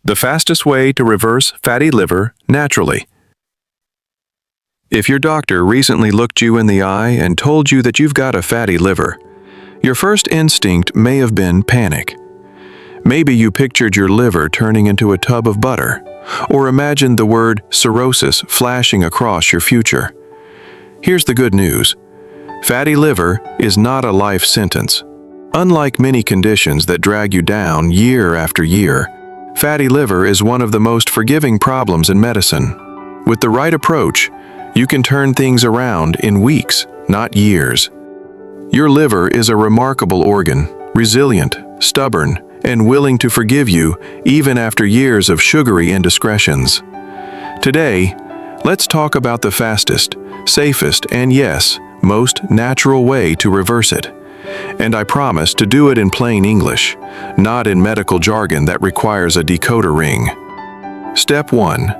The fastest way to reverse fatty liver naturally. If your doctor recently looked you in the eye and told you that you've got a fatty liver, your first instinct may have been panic. Maybe you pictured your liver turning into a tub of butter, or imagined the word cirrhosis flashing across your future. Here's the good news. Fatty liver is not a life sentence. Unlike many conditions that drag you down year after year, fatty liver is one of the most forgiving problems in medicine. With the right approach, you can turn things around in weeks, not years. Your liver is a remarkable organ, resilient, stubborn, and willing to forgive you even after years of sugary indiscretions. Today, let's talk about the fastest, safest, and yes, most natural way to reverse it. And I promise to do it in plain English, not in medical jargon that requires a decoder ring. Step 1.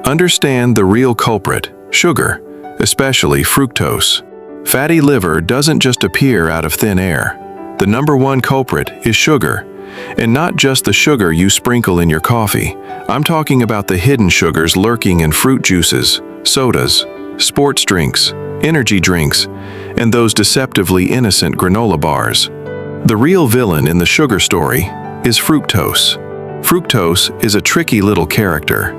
Understand the real culprit, sugar, especially fructose. Fatty liver doesn't just appear out of thin air. The number one culprit is sugar, and not just the sugar you sprinkle in your coffee. I'm talking about the hidden sugars lurking in fruit juices, sodas, sports drinks, energy drinks, and those deceptively innocent granola bars. The real villain in the sugar story is fructose. Fructose is a tricky little character.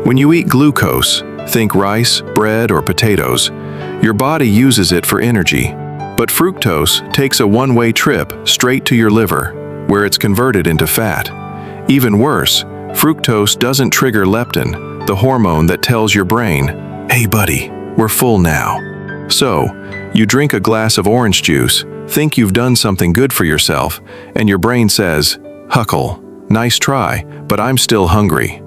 When you eat glucose, think rice, bread, or potatoes, your body uses it for energy. But fructose takes a one-way trip straight to your liver, where it's converted into fat. Even worse, fructose doesn't trigger leptin, the hormone that tells your brain, "Hey buddy, we're full now." So, you drink a glass of orange juice, think you've done something good for yourself, and your brain says, "Huckle, nice try, but I'm still hungry."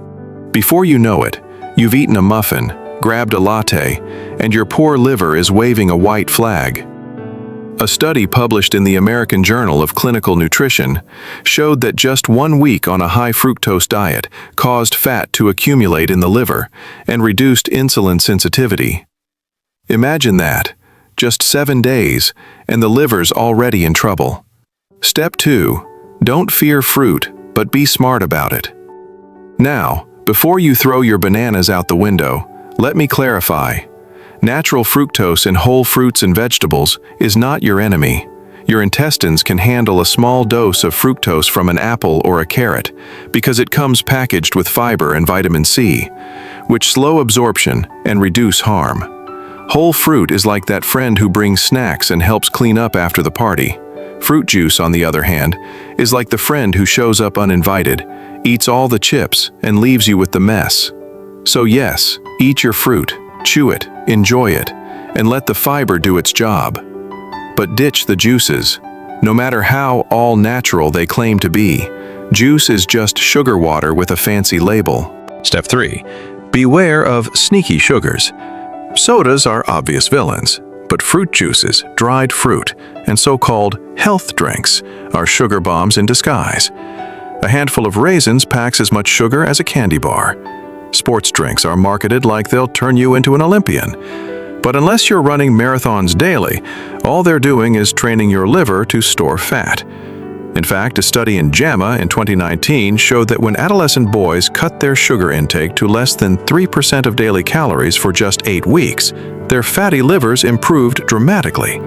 Before you know it, you've eaten a muffin, grabbed a latte, and your poor liver is waving a white flag. A study published in the American Journal of Clinical Nutrition showed that just 1 week on a high fructose diet caused fat to accumulate in the liver and reduced insulin sensitivity. Imagine that, just 7 days, and the liver's already in trouble. Step 2. Don't fear fruit, but be smart about it. Now, before you throw your bananas out the window, let me clarify. Natural fructose in whole fruits and vegetables is not your enemy. Your intestines can handle a small dose of fructose from an apple or a carrot because it comes packaged with fiber and vitamin C, which slow absorption and reduce harm. Whole fruit is like that friend who brings snacks and helps clean up after the party. Fruit juice, on the other hand, is like the friend who shows up uninvited, eats all the chips, and leaves you with the mess. So yes, eat your fruit, chew it, enjoy it, and let the fiber do its job. But ditch the juices. No matter how all-natural they claim to be, juice is just sugar water with a fancy label. Step 3. Beware of sneaky sugars. Sodas are obvious villains, but fruit juices, dried fruit, and so-called health drinks are sugar bombs in disguise. A handful of raisins packs as much sugar as a candy bar. Sports drinks are marketed like they'll turn you into an Olympian. But unless you're running marathons daily, all they're doing is training your liver to store fat. In fact, a study in JAMA in 2019 showed that when adolescent boys cut their sugar intake to less than 3% of daily calories for just 8 weeks, their fatty livers improved dramatically.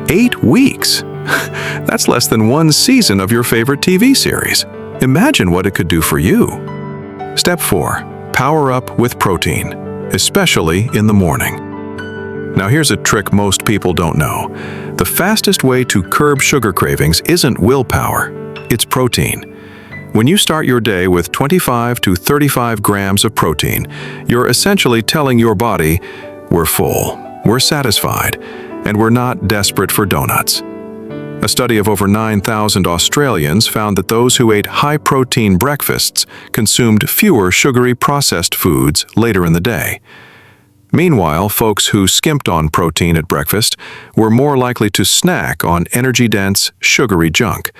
8 weeks? That's less than 1 season of your favorite TV series. Imagine what it could do for you. Step 4. Power up with protein, especially in the morning. Now here's a trick most people don't know. The fastest way to curb sugar cravings isn't willpower, it's protein. When you start your day with 25 to 35 grams of protein, you're essentially telling your body, we're full, we're satisfied, and we're not desperate for donuts. A study of over 9,000 Australians found that those who ate high-protein breakfasts consumed fewer sugary processed foods later in the day. Meanwhile, folks who skimped on protein at breakfast were more likely to snack on energy-dense, sugary junk.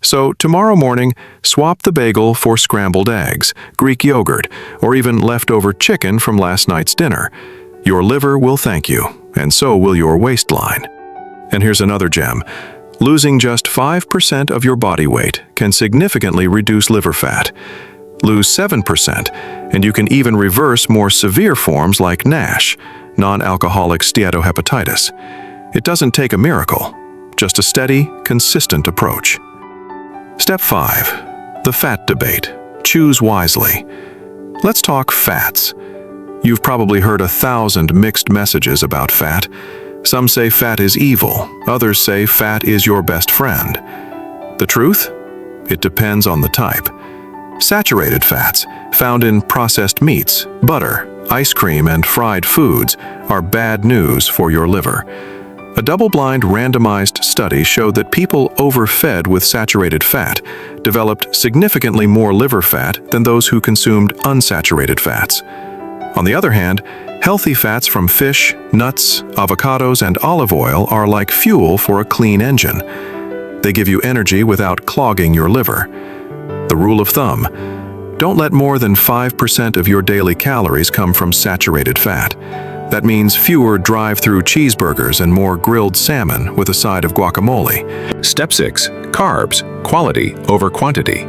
So tomorrow morning, swap the bagel for scrambled eggs, Greek yogurt, or even leftover chicken from last night's dinner. Your liver will thank you, and so will your waistline. And here's another gem. Losing just 5% of your body weight can significantly reduce liver fat. lose 7%, and you can even reverse more severe forms like NASH, non-alcoholic steatohepatitis. It doesn't take a miracle, just a steady, consistent approach. Step 5. The fat debate. Choose wisely. Let's talk fats. You've probably heard 1,000 mixed messages about fat. Some say fat is evil, others say fat is your best friend. The truth? It depends on the type. Saturated fats, found in processed meats, butter, ice cream, and fried foods, are bad news for your liver. A double-blind randomized study showed that people overfed with saturated fat developed significantly more liver fat than those who consumed unsaturated fats. On the other hand, healthy fats from fish, nuts, avocados, and olive oil are like fuel for a clean engine. They give you energy without clogging your liver. The rule of thumb: don't let more than 5% of your daily calories come from saturated fat. That means fewer drive-through cheeseburgers and more grilled salmon with a side of guacamole. Step 6. Carbs. Quality over quantity.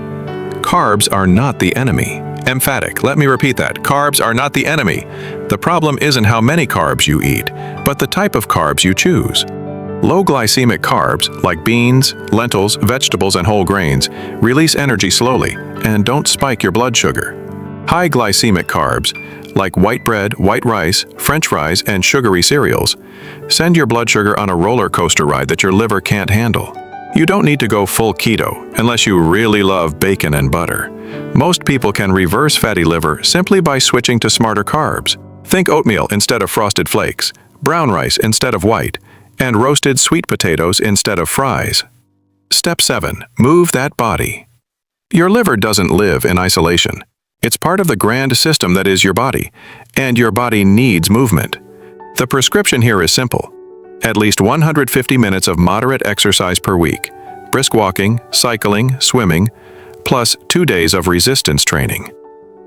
Carbs are not the enemy. Emphatic. Let me repeat that. Carbs are not the enemy. The problem isn't how many carbs you eat, but the type of carbs you choose. Low glycemic carbs, like beans, lentils, vegetables, and whole grains, release energy slowly and don't spike your blood sugar. High glycemic carbs, like white bread, white rice, French fries, and sugary cereals, send your blood sugar on a roller coaster ride that your liver can't handle. You don't need to go full keto unless you really love bacon and butter. Most people can reverse fatty liver simply by switching to smarter carbs. Think oatmeal instead of frosted flakes, brown rice instead of white, and roasted sweet potatoes instead of fries. Step 7. Move that body. Your liver doesn't live in isolation. It's part of the grand system that is your body, and your body needs movement. The prescription here is simple. At least 150 minutes of moderate exercise per week, brisk walking, cycling, swimming, plus 2 days of resistance training.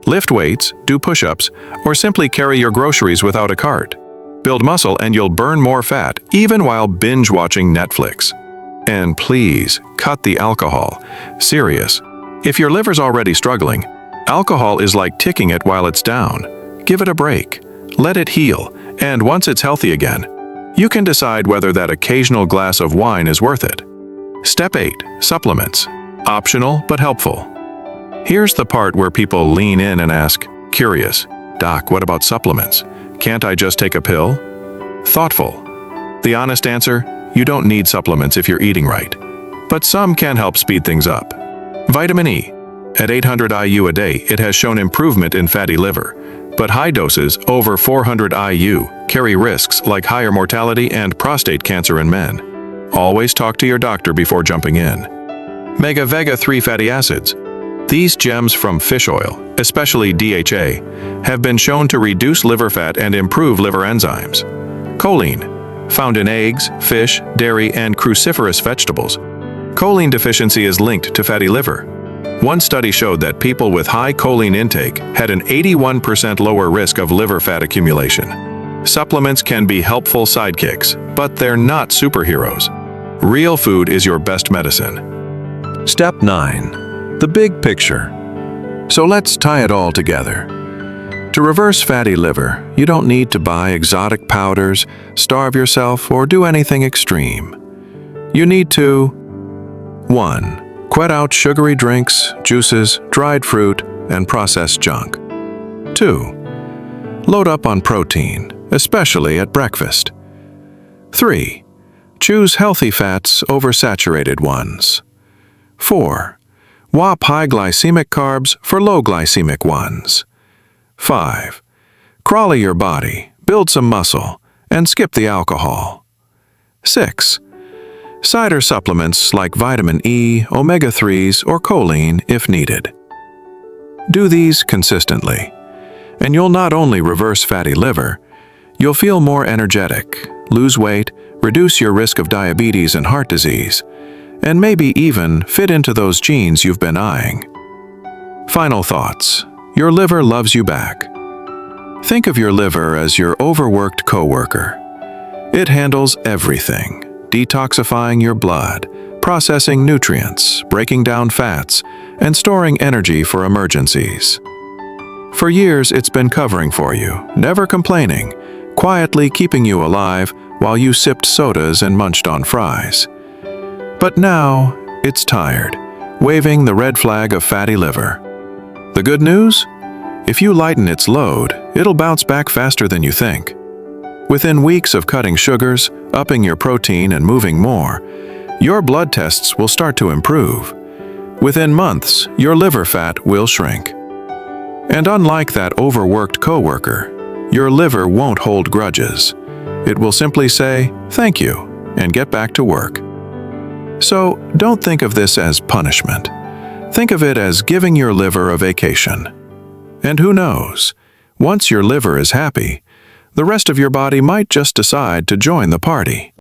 Lift weights, do push-ups, or simply carry your groceries without a cart. Build muscle and you'll burn more fat, even while binge-watching Netflix. And please, cut the alcohol. Serious. If your liver's already struggling, alcohol is like ticking it while it's down. Give it a break. Let it heal, and once it's healthy again, you can decide whether that occasional glass of wine is worth it. Step 8. Supplements. Optional but helpful. Here's the part where people lean in and ask, curious, "Doc, what about supplements? Can't I just take a pill?" Thoughtful. The honest answer: you don't need supplements if you're eating right. But some can help speed things up. Vitamin E. At 800 IU a day, it has shown improvement in fatty liver. But high doses, over 400 IU, carry risks like higher mortality and prostate cancer in men. Always talk to your doctor before jumping in. Omega-3 fatty acids. These gems from fish oil, especially DHA, have been shown to reduce liver fat and improve liver enzymes. Choline, found in eggs, fish, dairy, and cruciferous vegetables. Choline deficiency is linked to fatty liver. One study showed that people with high choline intake had an 81% lower risk of liver fat accumulation. Supplements can be helpful sidekicks, but they're not superheroes. Real food is your best medicine. Step 9. The big picture. So let's tie it all together. To reverse fatty liver, you don't need to buy exotic powders, starve yourself, or do anything extreme. You need to 1. Quit out sugary drinks, juices, dried fruit, and processed junk. 2. Load up on protein, especially at breakfast. 3. Choose healthy fats over saturated ones. 4. Swap high glycemic carbs for low glycemic ones. 5. Crawly your body, build some muscle, and skip the alcohol. 6. Cider supplements like vitamin E, omega-3s, or choline if needed. Do these consistently, and you'll not only reverse fatty liver, you'll feel more energetic, lose weight, reduce your risk of diabetes and heart disease, and maybe even fit into those genes you've been eyeing. Final thoughts. Your liver loves you back. Think of your liver as your overworked coworker. It handles everything, detoxifying your blood, processing nutrients, breaking down fats, and storing energy for emergencies. For years, it's been covering for you, never complaining, quietly keeping you alive while you sipped sodas and munched on fries. But now, it's tired, waving the red flag of fatty liver. The good news? If you lighten its load, it'll bounce back faster than you think. Within weeks of cutting sugars, upping your protein, and moving more, your blood tests will start to improve. Within months, your liver fat will shrink. And unlike that overworked coworker, your liver won't hold grudges. It will simply say, "Thank you," and get back to work. So, don't think of this as punishment. Think of it as giving your liver a vacation. And who knows, once your liver is happy, the rest of your body might just decide to join the party.